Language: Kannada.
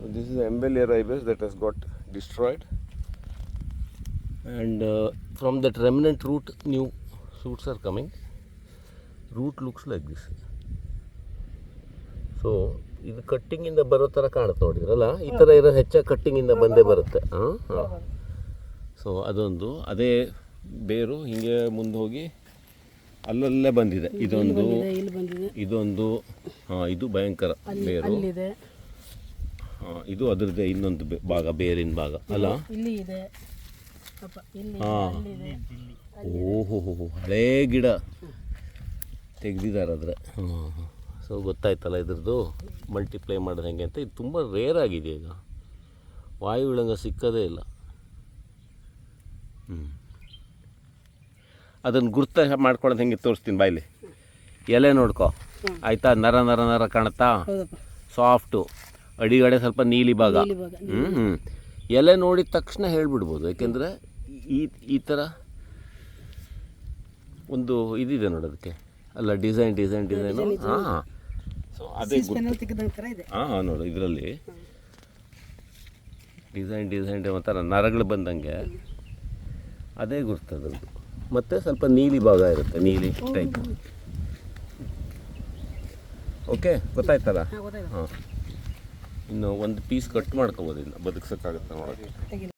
This is the Embellier ibis that has got destroyed, and from that remnant root new shoots are coming. Root looks like this. So ಇದು ಕಟ್ಟಿಂಗಿಂದ ಬರೋ ಥರ ಕಾಣುತ್ತೆ ನೋಡಿದ್ರಲ್ಲ, ಈ ಥರ ಇರೋ ಹೆಚ್ಚಾಗಿ ಕಟ್ಟಿಂಗಿಂದ ಬಂದೇ ಬರುತ್ತೆ. ಸೊ ಅದೊಂದು ಅದೇ ಬೇರು ಹಿಂಗೆ ಮುಂದೆ ಹೋಗಿ ಅಲ್ಲಲ್ಲೇ ಬಂದಿದೆ. ಇದೊಂದು ಇದು ಭಯಂಕರ ಬೇರು. ಇದು ಅದರದ್ದೇ ಇನ್ನೊಂದು ಭಾಗ, ಬೇರಿನ ಭಾಗ ಅಲ್ಲ. ಓಹೋ ಹಳೇ ಗಿಡ ತೆಗೆದಿದ್ದಾರೆ ಅದ್ರ. ಸೊ ಗೊತ್ತಾಯ್ತಲ್ಲ ಇದ್ರದ್ದು ಮಲ್ಟಿಪ್ಲೈ ಮಾಡೋದು ಹೆಂಗೆ ಅಂತ. ಇದು ತುಂಬ ರೇರ್ ಆಗಿದೆ ಈಗ, ವಾಯು ವಿಳಂಗ ಸಿಕ್ಕದೇ ಇಲ್ಲ. ಅದನ್ನು ಗುರ್ತ ಮಾಡ್ಕೊಳ್ಳೋದು ಹೆಂಗೆ ತೋರಿಸ್ತೀನಿ ಬಾಯ್ಲಿ. ಎಲೆ ನೋಡ್ಕೊ ಆಯಿತಾ, ನರ ನರ ನರ ಕಾಣುತ್ತಾ, ಸಾಫ್ಟು, ಅಡಿಗಡೆ ಸ್ವಲ್ಪ ನೀಲಿ ಭಾಗ. ಎಲೆ ನೋಡಿದ ತಕ್ಷಣ ಹೇಳ್ಬಿಡ್ಬೋದು, ಯಾಕೆಂದರೆ ಈ ಥರ ಒಂದು ಇದಿದೆ ನೋಡೋದಕ್ಕೆ ಅಲ್ಲ, ಡಿಸೈನು. ಹಾಂ, ಸೊ ಅದೇ ಹಾಂ ನೋಡು, ಇದರಲ್ಲಿ ಡಿಸೈನ್ ಒಂಥರ ನರಗಳು ಬಂದಂಗೆ ಅದೇ ಗುರ್ತದ್ರದ್ದು. ಮತ್ತು ಸ್ವಲ್ಪ ನೀಲಿ ಭಾಗ ಇರುತ್ತೆ, ನೀಲಿ ಟೈಪ್. ಓಕೆ, ಗೊತ್ತಾಯ್ತಲ್ಲ? ಹಾಂ, ಇನ್ನು ಒಂದು ಪೀಸ್ ಕಟ್ ಮಾಡ್ಕೋಬೋದು, ಇನ್ನು ಬದುಕ್ಸೋಕ್ಕಾಗುತ್ತೆ ನೋಡೋಕ್ಕೆ.